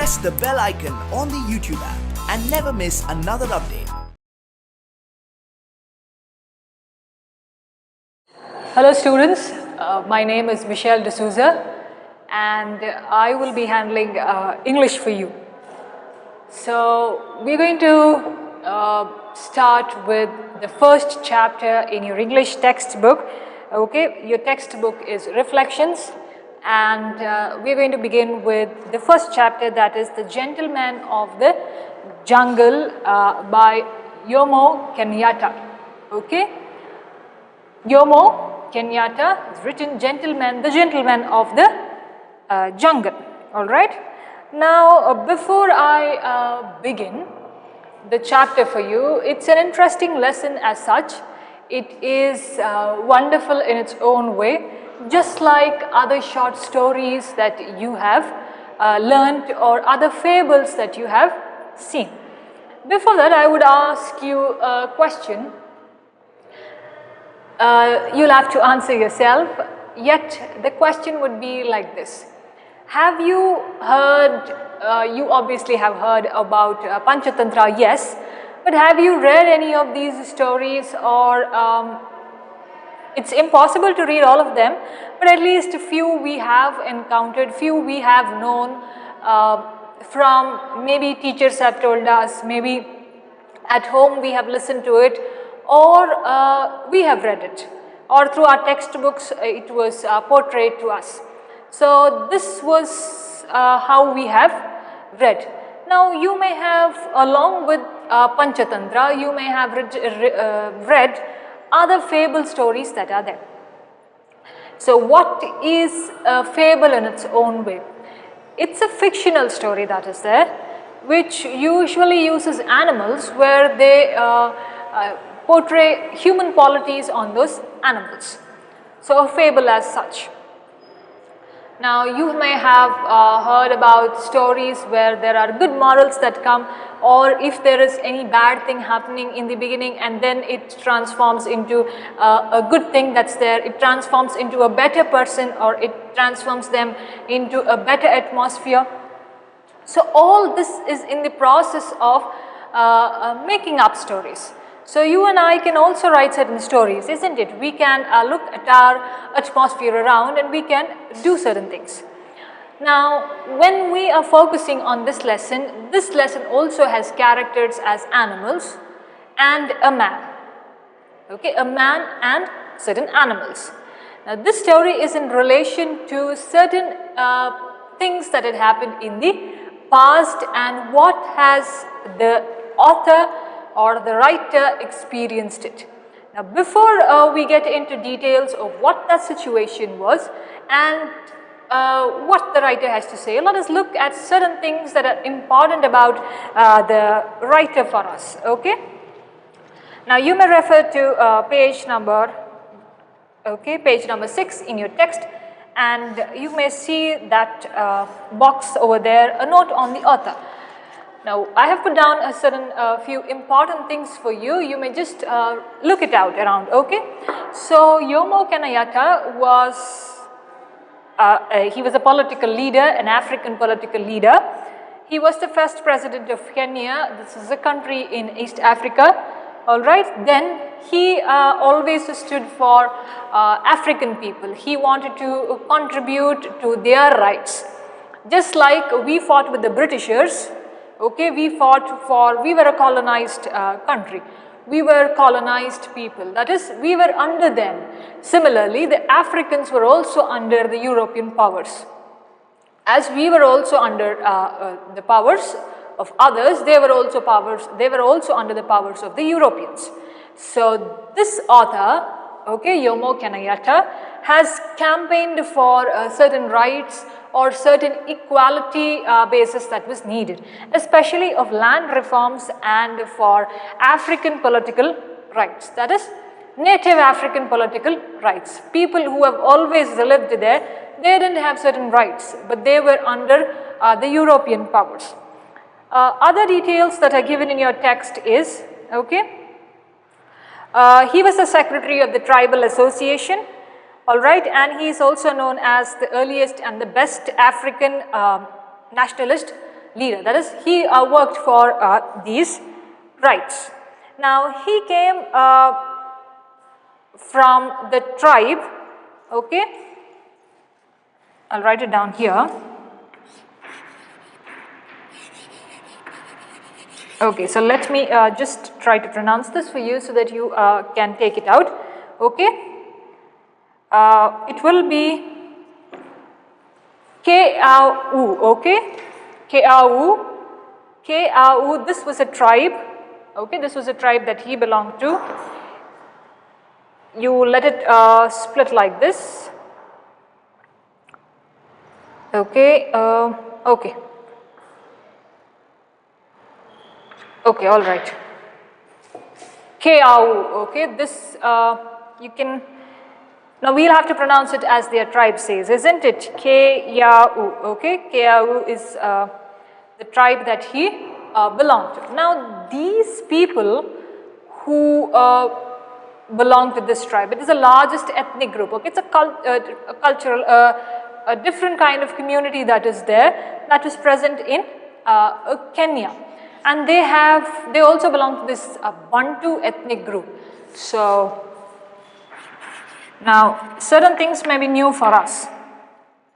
press the bell icon on the YouTube app and never miss another update. Hello students, my name is Michelle D'Souza and I will be handling English for you. So we're going to start with the first chapter in your English textbook. Okay, your textbook is Reflections, and we're going to begin with the first chapter, that is The Gentleman of the Jungle by Jomo Kenyatta. Okay, Jomo Kenyatta is written The Gentleman of the Jungle. All right. Now, before I begin the chapter for you, it's an interesting lesson as such. It is wonderful in its own way, just like other short stories that you have learnt or other fables that you have seen. Before that, I would ask you a question. You'll have to answer yourself, yet the question would be like this. Have you heard, you obviously have heard about Panchatantra, yes, but have you read any of these stories, or it's impossible to read all of them, but at least a few we have encountered, few we have known from maybe teachers have told us, maybe at home we have listened to it, or we have read it, or through our textbooks it was portrayed to us. So this was how we have read. Now you may have, along with Panchatantra, you may have read other fable stories that are there. So what is a fable in its own way? It's a fictional story that is there, which usually uses animals where they portray human qualities on those animals. So a fable as such. Now you may have heard about stories where there are good morals that come, or if there is any bad thing happening in the beginning and then it transforms into a good thing that's there, it transforms into a better person, or it transforms them into a better atmosphere. So all this is in the process of making up stories. So you and I can also write certain stories, isn't it? We can look at our atmosphere around and we can do certain things. Now, when we are focusing on this lesson also has characters as animals and a man. Okay, a man and certain animals. Now, this story is in relation to certain things that had happened in the past and what has the author or the writer experienced it. Now, before we get into details of what that situation was and what the writer has to say, let us look at certain things that are important about the writer for us. Okay. Now, you may refer to page number 6 in your text, and you may see that box over there, a note on the author. Now, I have put down a certain few important things for you. You may just look it out around, okay? So, Jomo Kenyatta was, he was a political leader, an African political leader. He was the first president of Kenya. This is a country in East Africa, all right? Then, he always stood for African people. He wanted to contribute to their rights. Just like we fought with the Britishers. Okay, we were a colonized country. We were colonized people. That is, we were under them. Similarly, the Africans were also under the European powers. As we were also under the powers of others, they were also under the powers of the Europeans. So this author, okay, Jomo Kenyatta, has campaigned for certain rights or certain equality basis that was needed, especially of land reforms and for African political rights. That is, native African political rights. People who have always lived there, they didn't have certain rights, but they were under the European powers. Other details that are given in your text is, okay, he was the secretary of the Tribal Association, all right, and he is also known as the earliest and the best African nationalist leader. That is, he worked for these rights. Now, he came from the tribe, okay, I'll write it down here. Okay, so let me just try to pronounce this for you so that you can take it out, okay. It will be Keau, okay, Keau, this was a tribe, okay, this was a tribe that he belonged to. You let it split like this, okay, okay, all right. Keau, okay, this you can, now we'll have to pronounce it as their tribe says, isn't it? Keau, okay, Keau is the tribe that he belonged to. Now these people who belong to this tribe, it is the largest ethnic group, okay, it's a cultural, a different kind of community that is there, that is present in Kenya. And they also belong to this Bantu ethnic group. So now certain things may be new for us.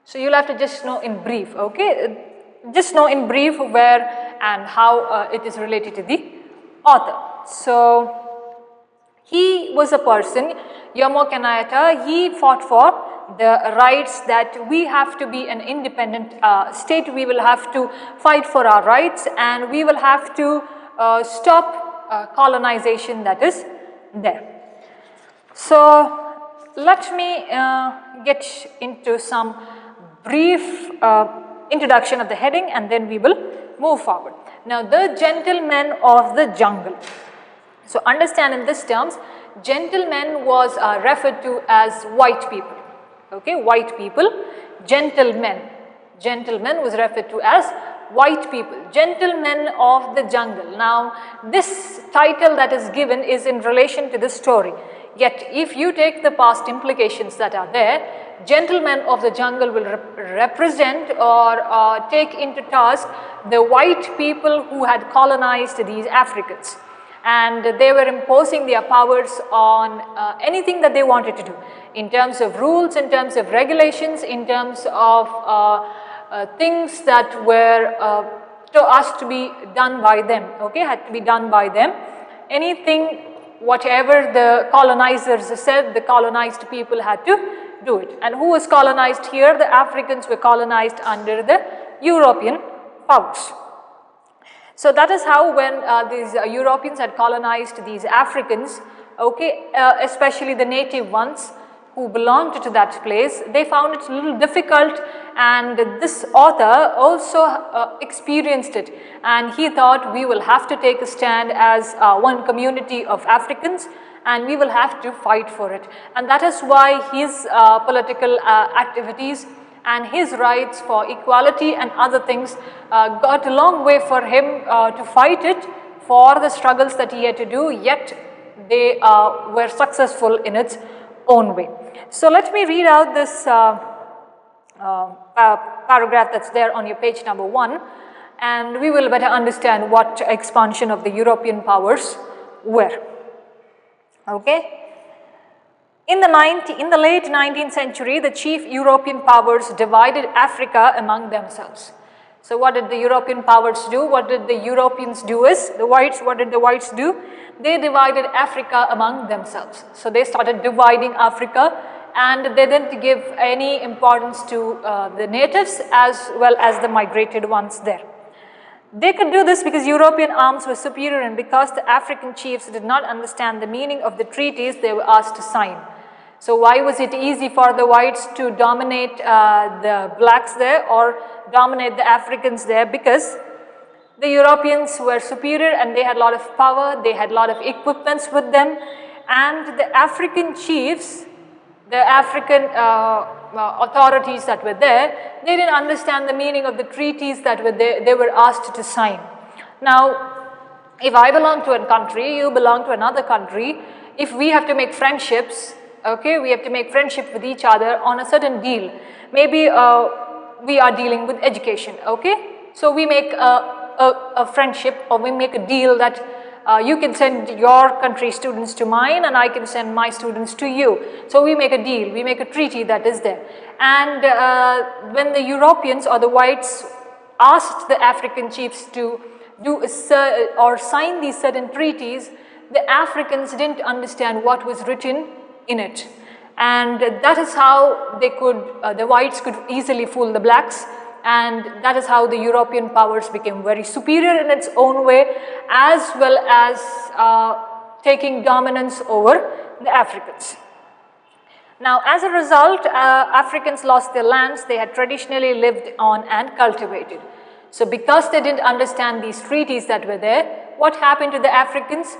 So you'll have to just know in brief, okay? Just know in brief where and how it is related to the author. So he was a person, Jomo Kenyatta, he fought for the rights that we have to be an independent state, we will have to fight for our rights, and we will have to stop colonization that is there. So let me get into some brief introduction of the heading, and then we will move forward. Now, the gentlemen of the jungle. So understand in these terms, gentlemen was referred to as white people. Okay, white people, gentlemen. Gentlemen was referred to as white people, gentlemen of the jungle. Now, this title that is given is in relation to the story. Yet, if you take the past implications that are there, gentlemen of the jungle will represent or take into task the white people who had colonized these Africans. And they were imposing their powers on anything that they wanted to do in terms of rules, in terms of regulations, in terms of things that were asked to be done by them, okay, had to be done by them. Anything, whatever the colonizers said, the colonized people had to do it. And who was colonized here? The Africans were colonized under the European powers. So that is how when these Europeans had colonized these Africans, okay, especially the native ones who belonged to that place, they found it a little difficult, and this author also experienced it, and he thought we will have to take a stand as one community of Africans, and we will have to fight for it. And that is why his political activities and his rights for equality and other things got a long way for him to fight it, for the struggles that he had to do, yet they were successful in its own way. So let me read out this paragraph that's there on your page number 1, and we will better understand what expansion of the European powers were. Okay. In the late 19th century, the chief European powers divided Africa among themselves. So what did the European powers do? What did the Europeans do is, the whites, what did the whites do? They divided Africa among themselves. So they started dividing Africa, and they didn't give any importance to the natives as well as the migrated ones there. They could do this because European arms were superior, and because the African chiefs did not understand the meaning of the treaties they were asked to sign. So why was it easy for the whites to dominate the blacks there or dominate the Africans there? Because the Europeans were superior and they had a lot of power, they had a lot of equipments with them, and the African chiefs, the African authorities that were there, they didn't understand the meaning of the treaties that were there, they were asked to sign. Now, if I belong to a country, you belong to another country, if we have to make friendships, okay, we have to make friendship with each other on a certain deal. Maybe we are dealing with education, okay? So we make a friendship, or we make a deal that you can send your country students to mine and I can send my students to you. So we make a deal, we make a treaty that is there. And when the Europeans or the whites asked the African chiefs to do or sign these certain treaties, the Africans didn't understand what was written in it. And that is how they could, the whites could easily fool the blacks, and that is how the European powers became very superior in its own way, as well as taking dominance over the Africans. Now, as a result, Africans lost their lands they had traditionally lived on and cultivated. So because they didn't understand these treaties that were there, what happened to the Africans?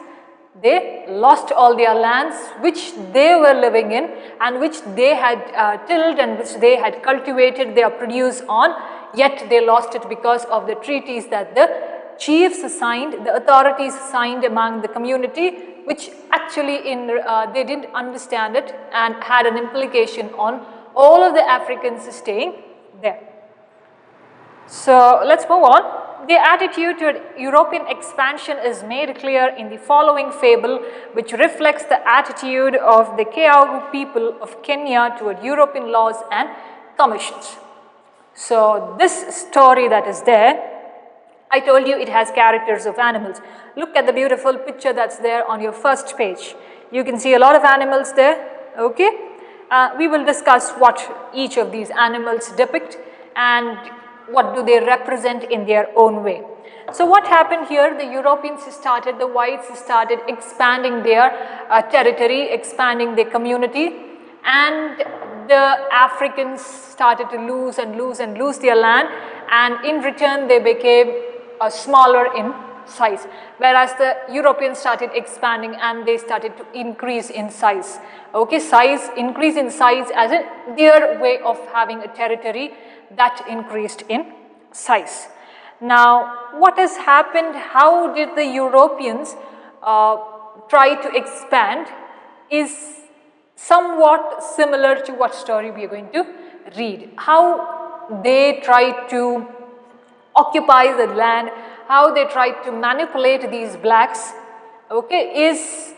They lost all their lands which they were living in and which they had tilled and which they had cultivated their produce on, yet they lost it because of the treaties that the chiefs signed, the authorities signed among the community, which actually they didn't understand it and had an implication on all of the Africans staying there. So let's move on. The attitude toward European expansion is made clear in the following fable, which reflects the attitude of the Keau people of Kenya toward European laws and commissions. So this story that is there, I told you it has characters of animals. Look at the beautiful picture that's there on your first page. You can see a lot of animals there, okay? We will discuss what each of these animals depict and what do they represent in their own way. So what happened here? The Europeans started, the whites started expanding their territory, expanding their community, and the Africans started to lose and lose and lose their land, and in return they became smaller in size, whereas the Europeans started expanding and they started to increase in size. Okay, increase in size as in their way of having a territory that increased in size. Now, what has happened? How did the Europeans try to expand is somewhat similar to what story we are going to read. How they tried to occupy the land, how they tried to manipulate these blacks, okay, is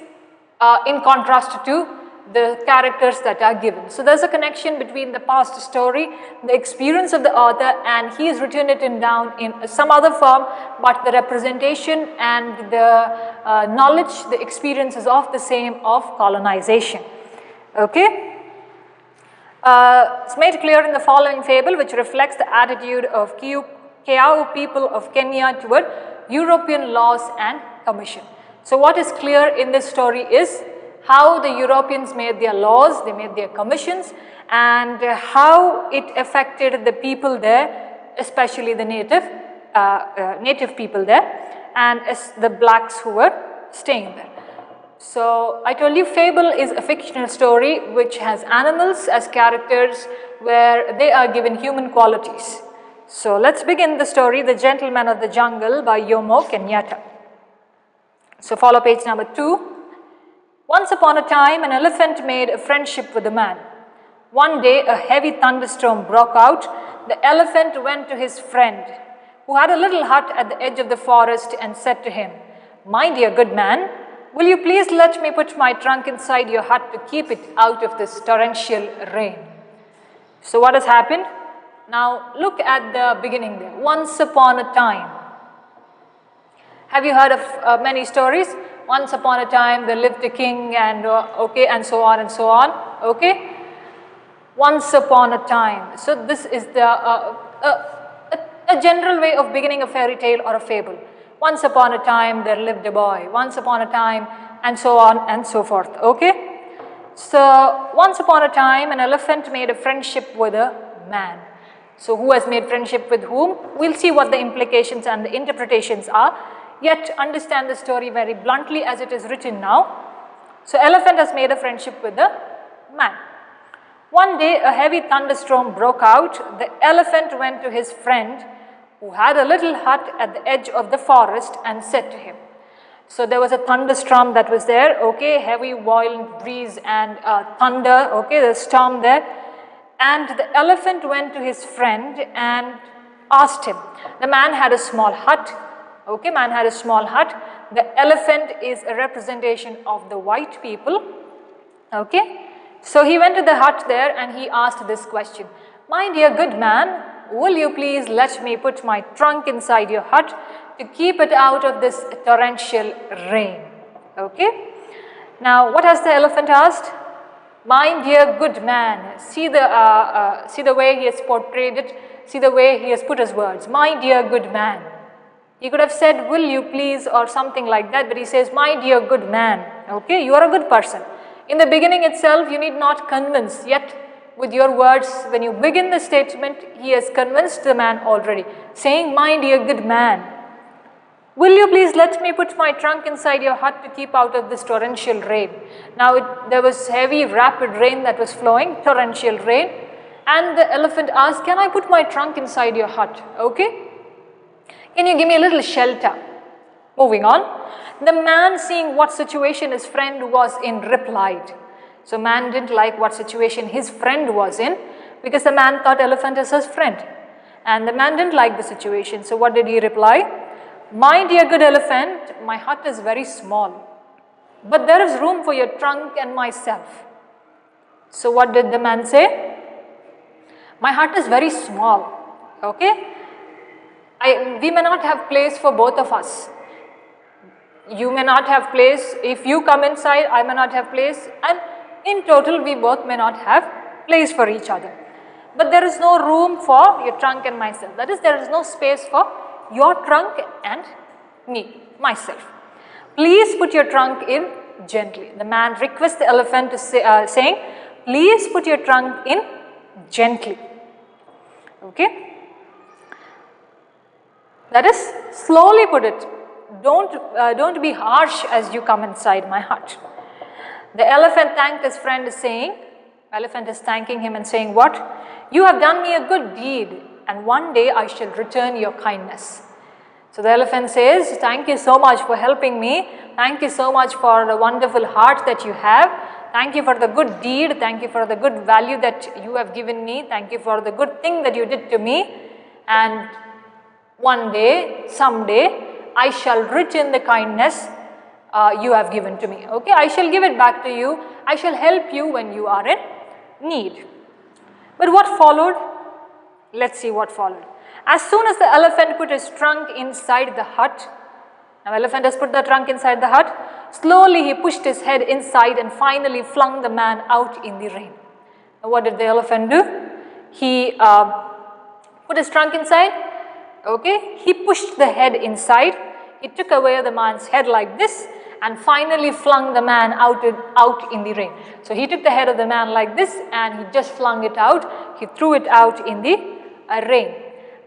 in contrast to the characters that are given. So there's a connection between the past story, the experience of the author, and he has written it down in some other form, but the representation and the knowledge, the experiences of the same of colonization. Okay? It's made clear in the following fable, which reflects the attitude of Keau people of Kenya toward European laws and commission. So what is clear in this story is how the Europeans made their laws, they made their commissions, and how it affected the people there, especially the native people there, and the blacks who were staying there. So I told you fable is a fictional story which has animals as characters where they are given human qualities. So let's begin the story, The Gentleman of the Jungle by Jomo Kenyatta. So follow page number 2. Once upon a time, an elephant made a friendship with a man. One day, a heavy thunderstorm broke out. The elephant went to his friend, who had a little hut at the edge of the forest, and said to him, "My dear good man, will you please let me put my trunk inside your hut to keep it out of this torrential rain?" So what has happened? Now look at the beginning there. Once upon a time. Have you heard of many stories? Once upon a time there lived a king, and okay, and so on and so on. Okay, once upon a time. So this is the a general way of beginning a fairy tale or a fable. Once upon a time there lived a boy. Once upon a time, and so on and so forth. Okay. So once upon a time an elephant made a friendship with a man. So who has made friendship with whom? We'll see what the implications and the interpretations are. Yet understand the story very bluntly as it is written now. So elephant has made a friendship with the man. One day a heavy thunderstorm broke out. The elephant went to his friend, who had a little hut at the edge of the forest, and said to him. So there was a thunderstorm that was there, okay, heavy violent breeze and thunder, okay, the storm there. And the elephant went to his friend and asked him. The man had a small hut. Okay, man had a small hut. The elephant is a representation of the white people. Okay, so he went to the hut there and he asked this question. My dear good man, will you please let me put my trunk inside your hut to keep it out of this torrential rain? Okay. Now, what has the elephant asked? My dear good man, see the way he has portrayed it, see the way he has put his words. My dear good man. He could have said, will you please, or something like that, but he says, my dear good man. Okay, you are a good person. In the beginning itself, you need not convince, yet with your words, when you begin the statement, he has convinced the man already, saying, my dear good man, will you please let me put my trunk inside your hut to keep out of this torrential rain? Now, there was heavy, rapid rain that was flowing, torrential rain, and the elephant asked, can I put my trunk inside your hut? Okay, can you give me a little shelter? Moving on. The man, seeing what situation his friend was in, replied. So man didn't like what situation his friend was in, because the man thought elephant is his friend. And the man didn't like the situation. So what did he reply? My dear good elephant, my hut is very small, but there is room for your trunk and myself. So what did the man say? My hut is very small. Okay? We may not have place for both of us. You may not have place. If you come inside, I may not have place, and in total we both may not have place for each other. But there is no room for your trunk and myself. That is, there is no space for your trunk and me, myself. Please put your trunk in gently. The man requests the elephant to say, saying, please put your trunk in gently. Okay? That is, slowly put it. Don't be harsh as you come inside my hut. The elephant thanked his friend, saying, elephant is thanking him and saying, what? You have done me a good deed, and one day I shall return your kindness. So the elephant says, thank you so much for helping me. Thank you so much for the wonderful heart that you have. Thank you for the good deed. Thank you for the good value that you have given me. Thank you for the good thing that you did to me. And one day, someday, I shall return the kindness you have given to me. Okay, I shall give it back to you. I shall help you when you are in need. But what followed? Let's see what followed. As soon as the elephant put his trunk inside the hut, now elephant has put the trunk inside the hut, slowly he pushed his head inside and finally flung the man out in the rain. Now what did the elephant do? He put his trunk inside. Okay, he pushed the head inside, he took away the man's head like this and finally flung the man out in the rain. So he took the head of the man like this and he just flung it out, he threw it out in the rain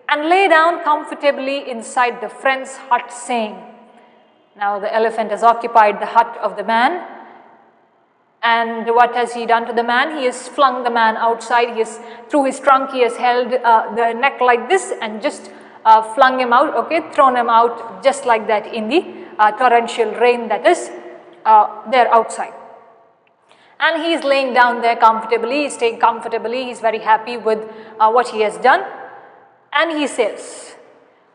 and lay down comfortably inside the friend's hut, saying, now the elephant has occupied the hut of the man, and what has he done to the man? He has flung the man outside, through his trunk he has held the neck like this and just flung him out, okay, thrown him out just like that in the torrential rain that is there outside. And he is laying down there comfortably, he is staying comfortably, he is very happy with what he has done. And he says,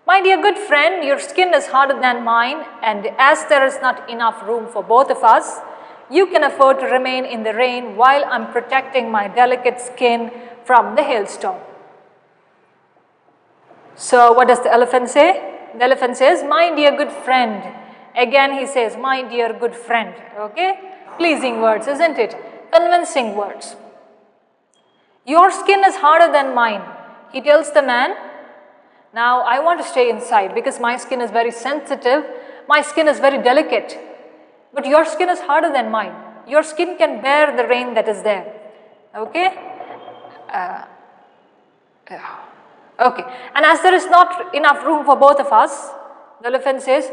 my dear good friend, your skin is harder than mine, and as there is not enough room for both of us, you can afford to remain in the rain while I am protecting my delicate skin from the hailstorm. So what does the elephant say? The elephant says, my dear good friend. Again he says, my dear good friend. Okay? Pleasing words, isn't it? Convincing words. Your skin is harder than mine. He tells the man, now I want to stay inside because my skin is very sensitive. My skin is very delicate. But your skin is harder than mine. Your skin can bear the rain that is there. Okay? Okay. And as there is not enough room for both of us, the elephant says,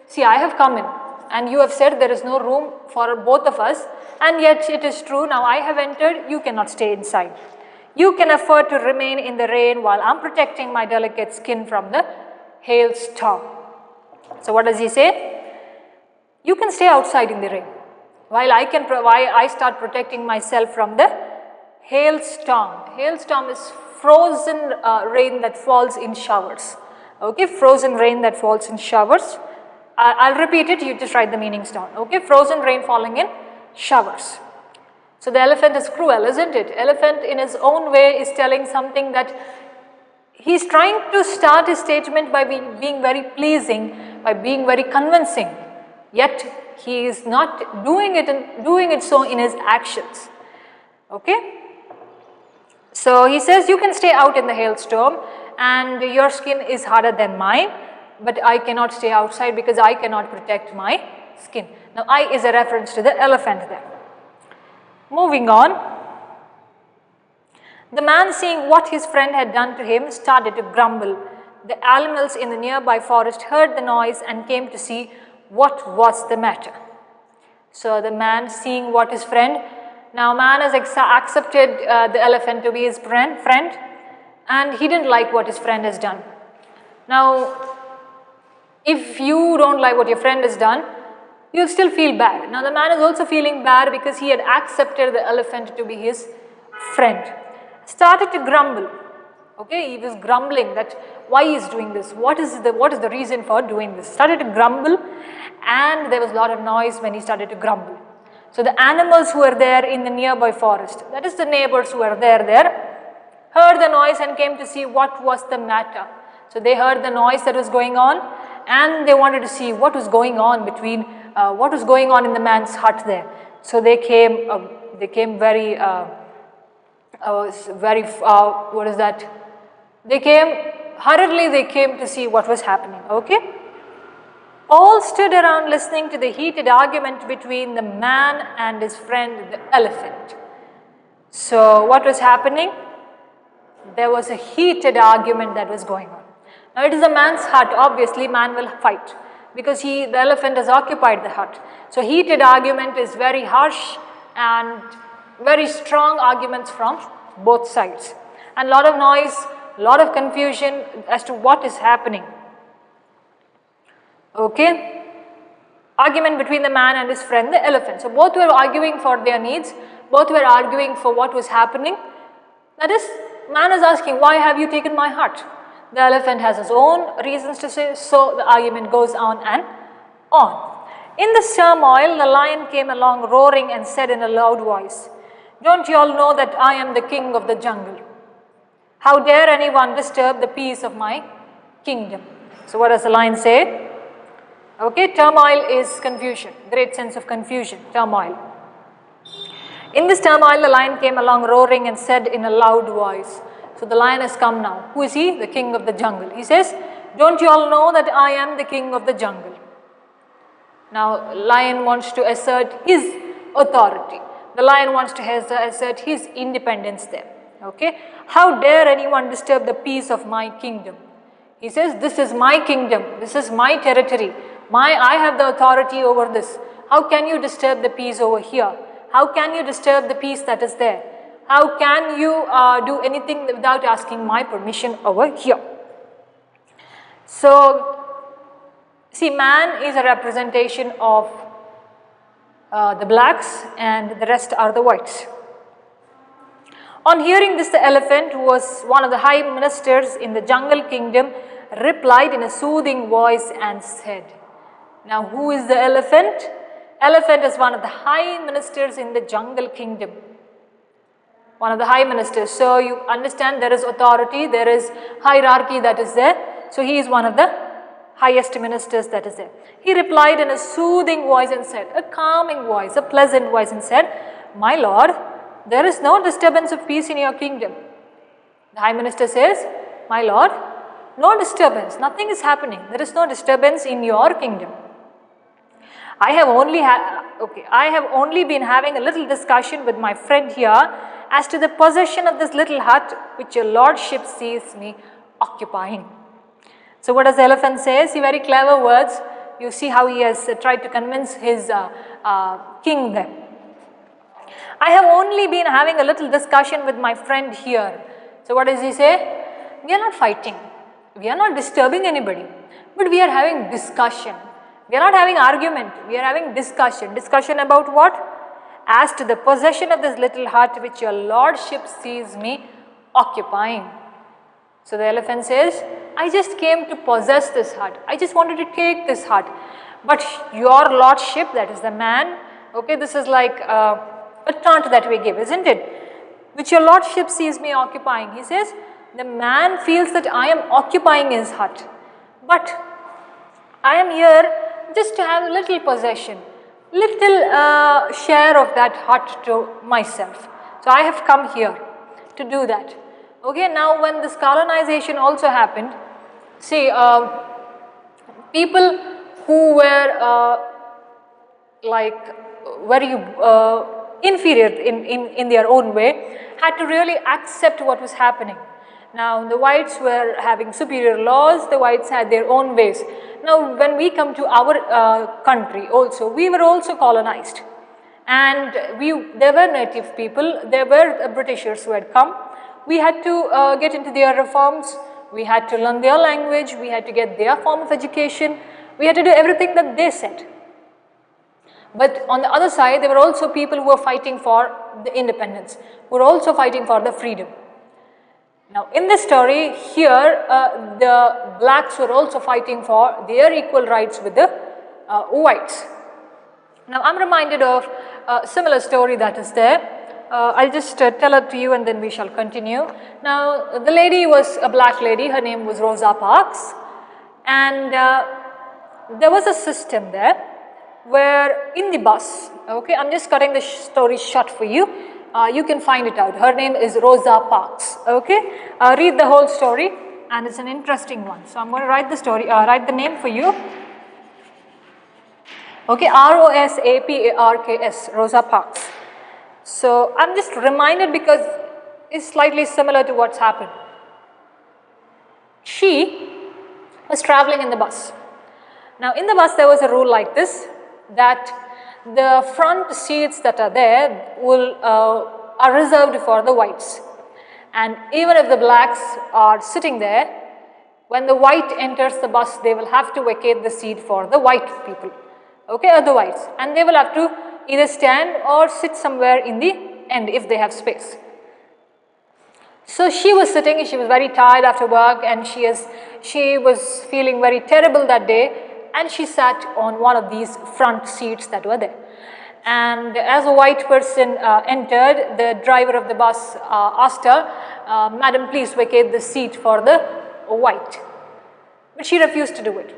see, I have come in and you have said there is no room for both of us, and yet it is true. Now I have entered, you cannot stay inside. You can afford to remain in the rain while I'm protecting my delicate skin from the hailstorm. So what does he say? You can stay outside in the rain while I start protecting myself from the hailstorm. Hailstorm is frozen rain that falls in showers. Okay, frozen rain that falls in showers. I'll repeat it, you just write the meanings down. Okay, frozen rain falling in showers. So the elephant is cruel, isn't it? Elephant in his own way is telling something that he's trying to start his statement by being very pleasing, by being very convincing. Yet he is not doing it and doing it so in his actions. Okay? So he says, you can stay out in the hailstorm and your skin is harder than mine, but I cannot stay outside because I cannot protect my skin. Now I is a reference to the elephant there. Moving on, the man, seeing what his friend had done to him, started to grumble. The animals in the nearby forest heard the noise and came to see what was the matter. So the man, seeing what his friend, now man has accepted the elephant to be his friend, and he didn't like what his friend has done. Now if you don't like what your friend has done, you'll still feel bad. Now the man is also feeling bad because he had accepted the elephant to be his friend. Started to grumble. Okay, he was grumbling that why he is doing this, what is the reason for doing this. Started to grumble, and there was a lot of noise when he started to grumble. So the animals who were there in the nearby forest, that is the neighbors who were there, heard the noise and came to see what was the matter. So they heard the noise that was going on, and they wanted to see what was going on between, what was going on in the man's hut there. So they came very, what is that? They came, hurriedly they came to see what was happening, okay? All stood around listening to the heated argument between the man and his friend, the elephant. So what was happening? There was a heated argument that was going on. Now it is a man's hut, obviously man will fight because the elephant has occupied the hut. So heated argument is very harsh and very strong arguments from both sides. And a lot of noise, a lot of confusion as to what is happening. Okay? Argument between the man and his friend, the elephant. So both were arguing for their needs, both were arguing for what was happening. That is, man is asking, why have you taken my hut? The elephant has his own reasons to say, so the argument goes on and on. In this turmoil, the lion came along roaring and said in a loud voice, don't you all know that I am the king of the jungle? How dare anyone disturb the peace of my kingdom? So what does the lion say? Okay, turmoil is confusion, great sense of confusion, turmoil. In this turmoil, the lion came along roaring and said in a loud voice. So the lion has come now. Who is he? The king of the jungle. He says, don't you all know that I am the king of the jungle? Now, lion wants to assert his authority. The lion wants to assert his independence there. Okay? How dare anyone disturb the peace of my kingdom? He says, this is my kingdom. This is my territory. I have the authority over this. How can you disturb the peace over here? How can you disturb the peace that is there? How can you do anything without asking my permission over here? So, see, man is a representation of the blacks and the rest are the whites. On hearing this, the elephant, who was one of the high ministers in the jungle kingdom, replied in a soothing voice and said, now who is the elephant? Elephant is one of the high ministers in the jungle kingdom. One of the high ministers. So you understand there is authority, there is hierarchy that is there. So he is one of the highest ministers that is there. He replied in a soothing voice and said, a calming voice, a pleasant voice and said, my lord, there is no disturbance of peace in your kingdom. The high minister says, my lord, no disturbance, nothing is happening. There is no disturbance in your kingdom. I have only been having a little discussion with my friend here as to the possession of this little hut which your lordship sees me occupying. So what does the elephant say? See, very clever words. You see how he has tried to convince his king there. I have only been having a little discussion with my friend here. So what does he say? We are not fighting. We are not disturbing anybody. But we are having discussion. We are not having argument. We are having discussion. Discussion about what? As to the possession of this little hut which your lordship sees me occupying. So the elephant says, I just came to possess this hut. I just wanted to take this hut. But your lordship, that is the man, okay, this is like a taunt that we give, isn't it? Which your lordship sees me occupying. He says, the man feels that I am occupying his hut. But I am here just to have a little possession, little share of that hut to myself. So I have come here to do that. Okay, now when this colonization also happened, see, people who were like very inferior in their own way had to really accept what was happening. Now the whites were having superior laws, the whites had their own ways. Now when we come to our country also, we were also colonized, and there were native people, there were Britishers who had come. We had to get into their reforms, we had to learn their language, we had to get their form of education, we had to do everything that they said. But on the other side, there were also people who were fighting for the independence, who were also fighting for the freedom. Now in this story here, the blacks were also fighting for their equal rights with the whites. Now I'm reminded of a similar story that is there. I'll just tell it to you and then we shall continue. Now the lady was a black lady, her name was Rosa Parks, and there was a system there where in the bus, okay, I'm just cutting the story short for you. You can find it out. Her name is Rosa Parks, okay. Read the whole story and it's an interesting one. So I'm going to write the story, write the name for you. Okay, Rosaparks, Rosa Parks. So I'm just reminded because it's slightly similar to what's happened. She was traveling in the bus. Now in the bus there was a rule like this, that the front seats that are there are reserved for the whites, and even if the blacks are sitting there, when the white enters the bus, they will have to vacate the seat for the white people, okay, or the whites, and they will have to either stand or sit somewhere in the end if they have space. So she was sitting, she was very tired after work, and she was feeling very terrible that day, and she sat on one of these front seats that were there. And as a white person entered, the driver of the bus asked her, Madam, please vacate the seat for the white. But she refused to do it.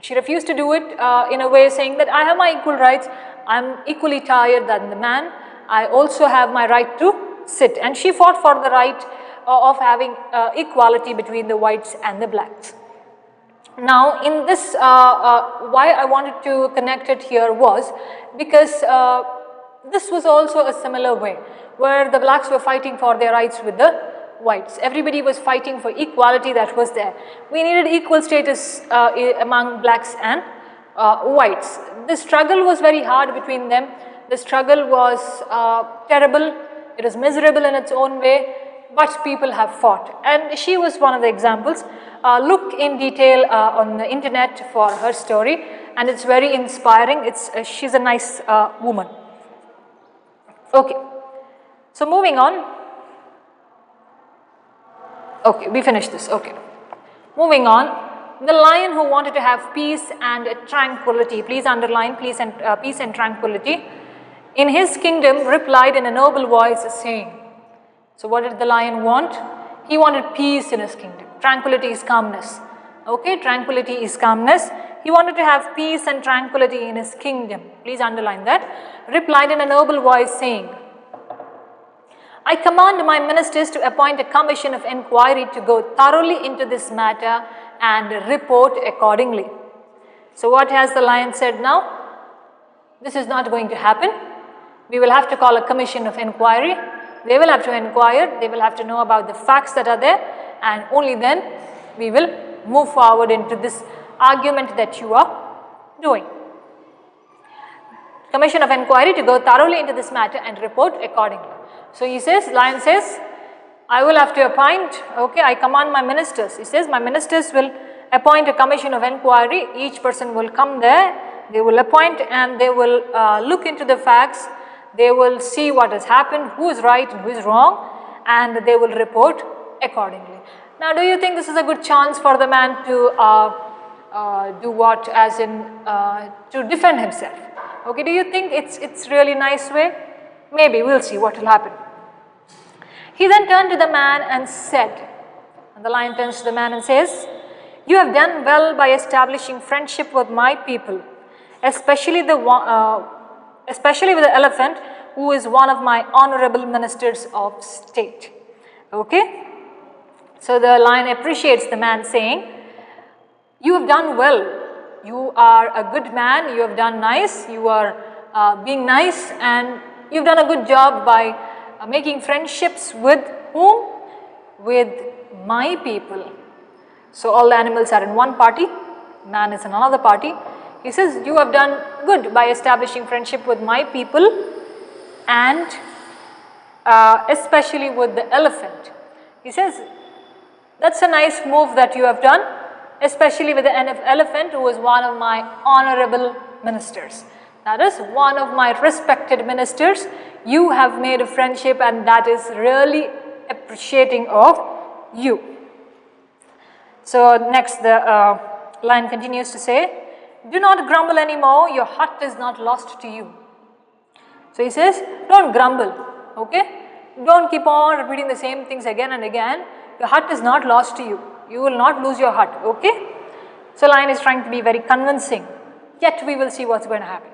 She refused to do it in a way saying that I have my equal rights, I'm equally tired than the man, I also have my right to sit. And she fought for the right of having equality between the whites and the blacks. Now in this, why I wanted to connect it here was because this was also a similar way where the blacks were fighting for their rights with the whites. Everybody was fighting for equality that was there. We needed equal status among blacks and whites. The struggle was very hard between them. The struggle was terrible. It was miserable in its own way, but people have fought. And she was one of the examples. Look in detail on the internet for her story, and it's very inspiring. She's a nice woman. Okay, so moving on. Okay, we finished this. Okay, moving on. The lion who wanted to have peace and tranquility, please underline peace and tranquility, in his kingdom replied in a noble voice saying, so what did the lion want? He wanted peace in his kingdom. Tranquility is calmness. Okay, tranquility is calmness. He wanted to have peace and tranquility in his kingdom. Please underline that. Replied in a noble voice saying, I command my ministers to appoint a commission of inquiry to go thoroughly into this matter and report accordingly. So what has the lion said now? This is not going to happen. We will have to call a commission of inquiry. They will have to inquire, they will have to know about the facts that are there, and only then we will move forward into this argument that you are doing. Commission of inquiry to go thoroughly into this matter and report accordingly. So he says, lion says, I will have to appoint, okay, I command my ministers. He says, my ministers will appoint a commission of inquiry. Each person will come there, they will appoint, and they will look into the facts. They will see what has happened, who is right and who is wrong, and they will report accordingly. Now, do you think this is a good chance for the man to do what, as in to defend himself? Okay, do you think it's really nice way? Maybe, we'll see what will happen. He then turned to the man and said, and the lion turns to the man and says, "You have done well by establishing friendship with my people, especially with the elephant, who is one of my honorable ministers of state." Okay? So the lion appreciates the man, saying, "You have done well. You are a good man. You have done nice. You are being nice, and you've done a good job by making friendships with whom? With my people." So all the animals are in one party, man is in another party. He says, "You have done good by establishing friendship with my people, and especially with the elephant." He says, "That's a nice move that you have done, especially with the elephant, who is one of my honorable ministers. That is one of my respected ministers. You have made a friendship, and that is really appreciating of you." So next the lion continues to say, "Do not grumble anymore, your hut is not lost to you." So he says, don't grumble, okay? Don't keep on repeating the same things again and again. Your hut is not lost to you. You will not lose your hut, okay? So lion is trying to be very convincing, yet we will see what's going to happen.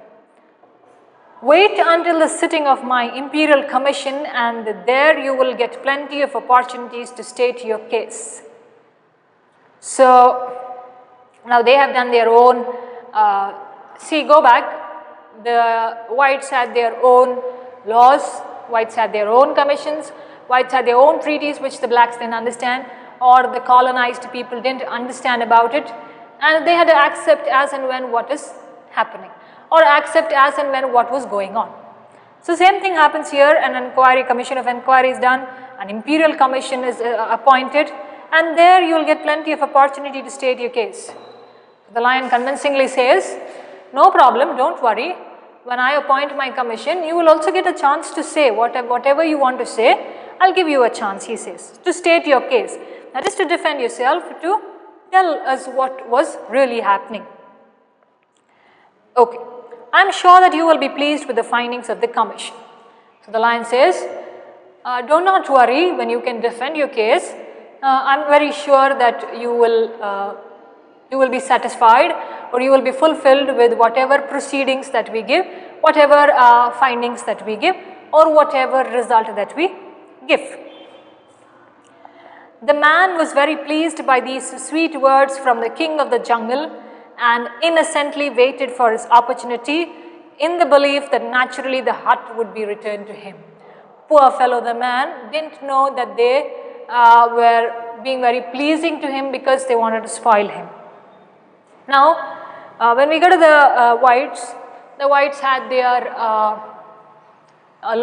"Wait until the sitting of my imperial commission, and there you will get plenty of opportunities to state your case." So now they have done their own, go back, the whites had their own laws, whites had their own commissions, whites had their own treaties which the blacks didn't understand, or the colonized people didn't understand about it, and they had to accept as and when what is happening, or accept as and when what was going on. So same thing happens here. An commission of inquiry is done, an imperial commission is appointed, and there you will get plenty of opportunity to state your case. The lion convincingly says, "No problem, don't worry. When I appoint my commission, you will also get a chance to say whatever you want to say. I'll give you a chance," he says, "to state your case. That is to defend yourself, to tell us what was really happening." Okay, "I'm sure that you will be pleased with the findings of the commission." So the lion says, "Do not worry when you can defend your case. I'm very sure that you will be satisfied, or you will be fulfilled with whatever proceedings that we give, whatever findings that we give, or whatever result that we give." The man was very pleased by these sweet words from the king of the jungle, and innocently waited for his opportunity, in the belief that naturally the hut would be returned to him. Poor fellow, the man didn't know that they were being very pleasing to him because they wanted to spoil him. Now, when we go to the whites had their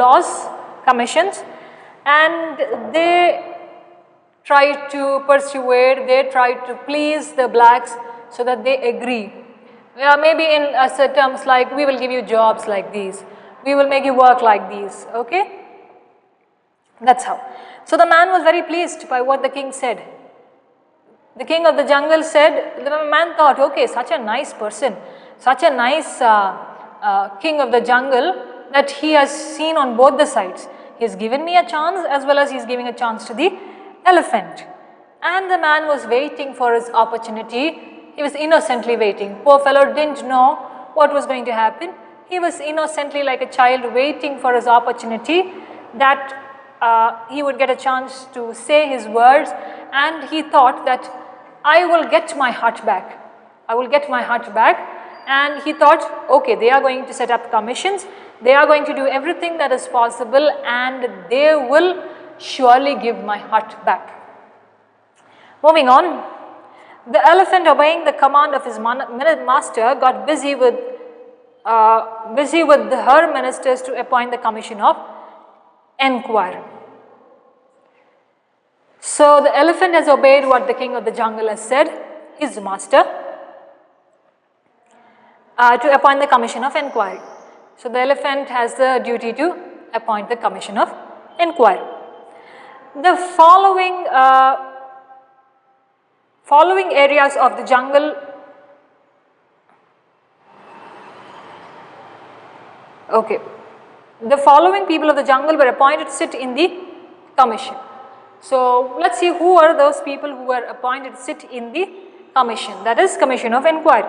laws, commissions, and they tried to persuade, they tried to please the blacks so that they agree. Maybe in terms like, "We will give you jobs like these, we will make you work like these," okay? That's how. So the man was very pleased by what the king said. The king of the jungle said, the man thought, okay, such a nice person, such a nice king of the jungle, that he has seen on both the sides. He has given me a chance, as well as he is giving a chance to the elephant. And the man was waiting for his opportunity. He was innocently waiting. Poor fellow didn't know what was going to happen. He was innocently, like a child, waiting for his opportunity, that he would get a chance to say his words, and he thought that I will get my hut back. I will get my hut back. And he thought, okay, they are going to set up commissions, they are going to do everything that is possible, and they will surely give my hut back. Moving on, the elephant, obeying the command of his master, got busy with her ministers to appoint the commission of inquiry. So the elephant has obeyed what the king of the jungle has said, his master, to appoint the commission of inquiry. So the elephant has the duty to appoint the commission of inquiry. the following areas of the jungle. Okay, the following people of the jungle were appointed to sit in the commission. So let's see who are those people who were appointed to sit in the commission, that is commission of inquiry.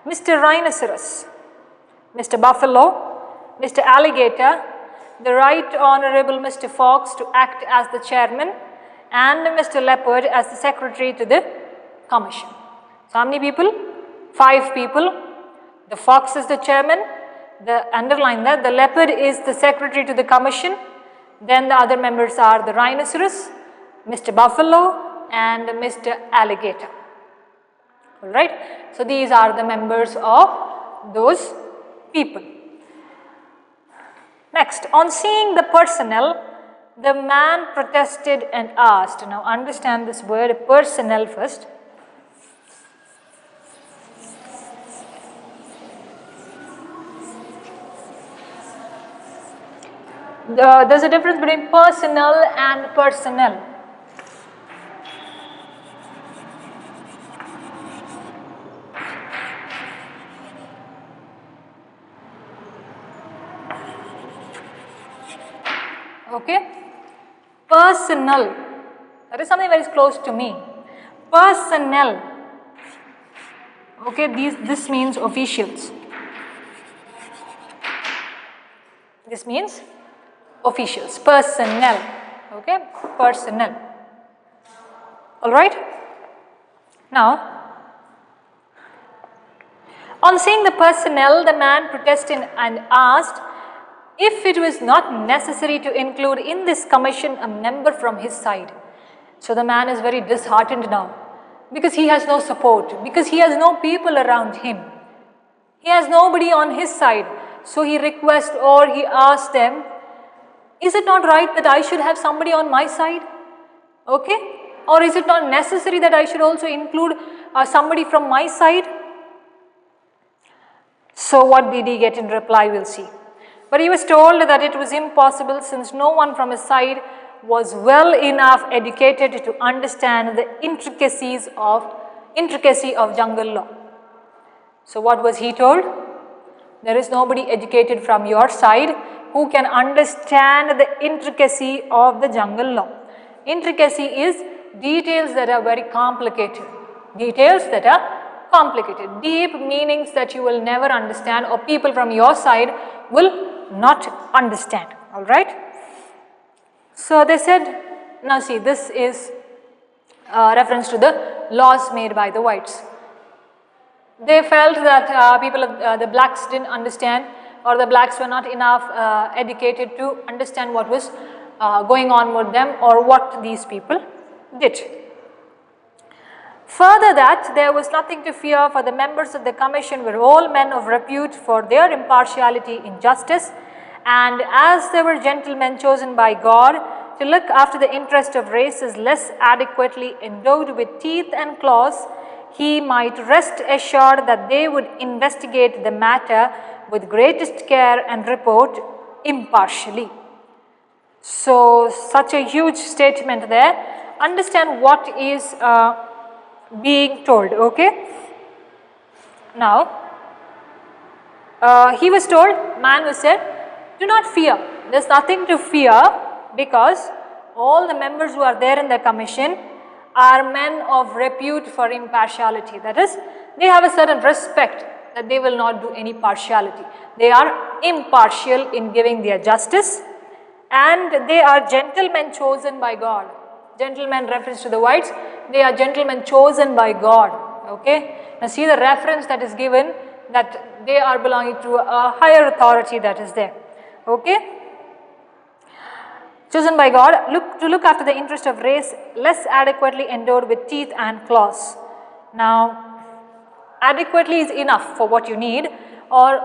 Mr. Rhinoceros, Mr. Buffalo, Mr. Alligator, the Right Honorable Mr. Fox to act as the chairman, and Mr. Leopard as the secretary to the commission. So how many people? 5 people. The fox is the chairman, underline that, the leopard is the secretary to the commission, then the other members are the rhinoceros, Mr. Buffalo and Mr. Alligator. Alright, so these are the members of those people. Next, on seeing the personnel, the man protested and asked. Now understand this word personnel first. There's a difference between personnel and personnel. Okay, personnel, that is something very close to me. Personnel, okay, this means officials. This means officials, personnel, okay, personnel. Alright, now on seeing the personnel, the man protested and asked if it was not necessary to include in this commission a member from his side. So the man is very disheartened now because he has no support, because he has no people around him. He has nobody on his side. So he requests or he asks them, is it not right that I should have somebody on my side? Okay? Or is it not necessary that I should also include somebody from my side? So what did he get in reply? We'll see. But he was told that it was impossible since no one from his side was well enough educated to understand the intricacy of jungle law. So what was he told? There is nobody educated from your side who can understand the intricacy of the jungle law. Intricacy is details that are very complicated. Details that are complicated. Deep meanings that you will never understand or people from your side will not understand. Alright. So they said, now see, this is reference to the laws made by the whites. They felt that the blacks didn't understand, or the blacks were not enough educated to understand what was going on with them or what these people did. Further that there was nothing to fear, for the members of the commission were all men of repute for their impartiality in justice, and as they were gentlemen chosen by God to look after the interest of races less adequately endowed with teeth and claws, he might rest assured that they would investigate the matter with greatest care and report impartially. So such a huge statement there. Understand what is being told, okay? Now, he was told, man was said, do not fear. There's nothing to fear because all the members who are there in the commission are men of repute for impartiality. That is, they have a certain respect that they will not do any partiality. They are impartial in giving their justice, and they are gentlemen chosen by God. Gentlemen reference to the whites, they are gentlemen chosen by God. Okay, now see the reference that is given, that they are belonging to a higher authority that is there. Okay, chosen by God to look after the interest of race less adequately endowed with teeth and claws. Now, adequately is enough for what you need or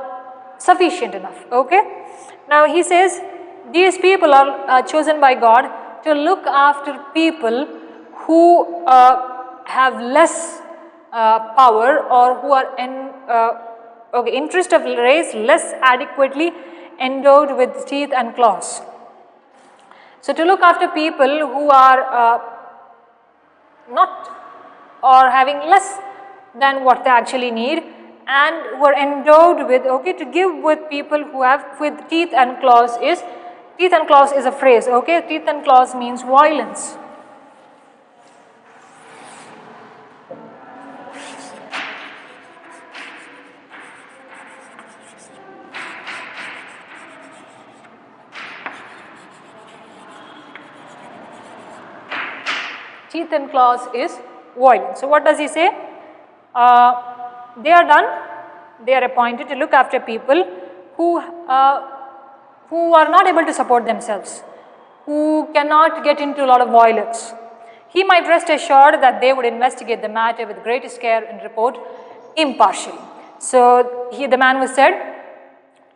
sufficient enough. Okay, now he says these people are chosen by God to look after people who have less power or who are in interest of race less adequately endowed with teeth and claws. So to look after people who are not or having less than what they actually need, and who are endowed with, okay, to give with people who have with teeth and claws is a phrase, okay. Teeth and claws means violence. Teeth and claws is violence. So what does he say? They are done, they are appointed to look after people who are not able to support themselves, who cannot get into a lot of violence. He might rest assured that they would investigate the matter with greatest care and report impartially. So the man was said,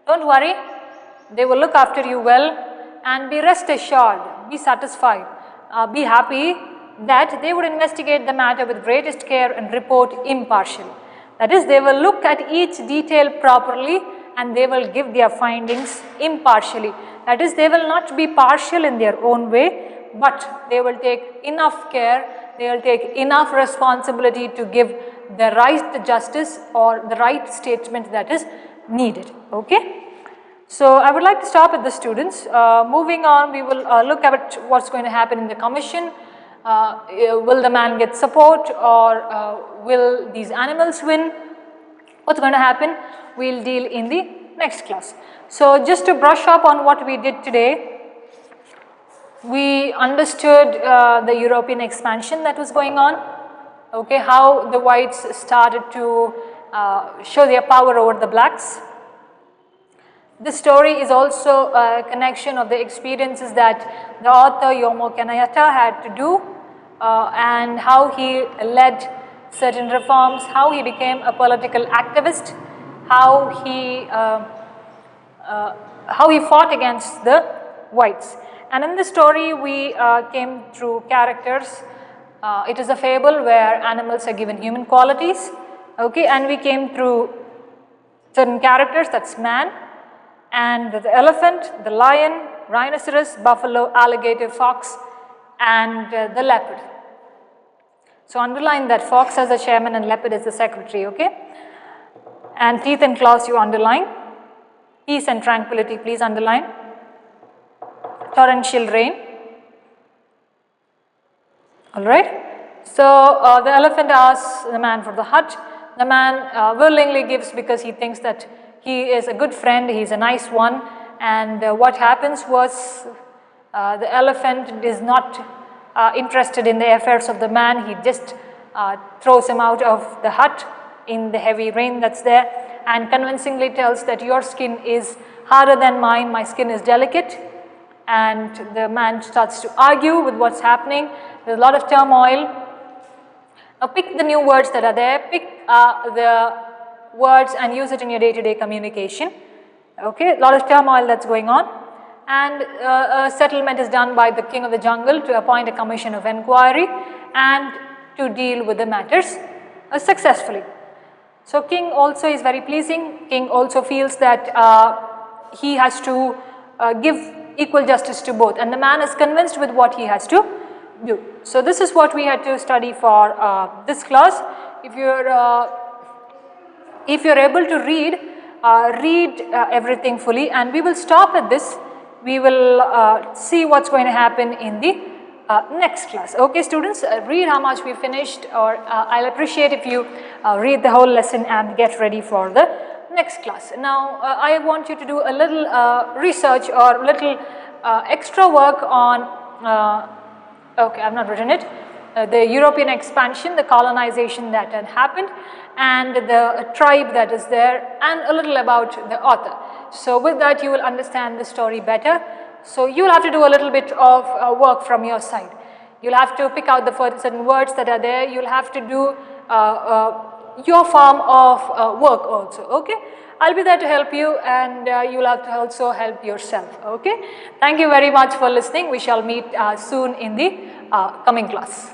don't worry, they will look after you well, and be rest assured, be satisfied, be happy that they would investigate the matter with greatest care and report impartially. That is, they will look at each detail properly and they will give their findings impartially. That is, they will not be partial in their own way, but they will take enough care, they will take enough responsibility to give the right justice or the right statement that is needed. Okay. So I would like to stop with the students. Moving on, we will look at what's going to happen in the commission. Will the man get support, or will these animals win? What's going to happen? We'll deal in the next class. So just to brush up on what we did today, we understood the European expansion that was going on, okay, how the whites started to show their power over the blacks. This story is also a connection of the experiences that the author Jomo Kenyatta had to do, and how he led certain reforms, how he became a political activist, how he fought against the whites. And in this story we came through characters. It is a fable where animals are given human qualities, okay, and we came through certain characters, that's man, and the elephant, the lion, rhinoceros, buffalo, alligator, fox, and the leopard. So underline that fox as the chairman and leopard as the secretary, okay? And teeth and claws you underline. Peace and tranquility, please underline. Torrential rain. Alright. So the elephant asks the man for the hut. The man willingly gives because he thinks that he is a good friend, he is a nice one. And what happens was the elephant is not interested in the affairs of the man. He just throws him out of the hut in the heavy rain that's there, and convincingly tells that your skin is harder than mine, my skin is delicate. And the man starts to argue with what's happening. There's a lot of turmoil. Now pick the new words that are there, pick the words and use it in your day-to-day communication. Okay, a lot of turmoil that's going on, and a settlement is done by the king of the jungle to appoint a commission of inquiry and to deal with the matters successfully. So king also is very pleasing. King also feels that he has to give equal justice to both, and the man is convinced with what he has to do. So this is what we had to study for this class. If you're able to read, read everything fully, and we will stop at this. We will see what's going to happen in the next class. Okay students, read how much we finished, or I'll appreciate if you read the whole lesson and get ready for the next class. Now I want you to do a little research or little extra work on, okay, I've not written it, the European expansion, the colonization that had happened, and the tribe that is there, and a little about the author. So with that you will understand the story better. So you will have to do a little bit of work from your side. You'll have to pick out the certain words that are there. You'll have to do your form of work also, okay? I'll be there to help you, and you'll have to also help yourself, okay? Thank you very much for listening. We shall meet soon in the coming class.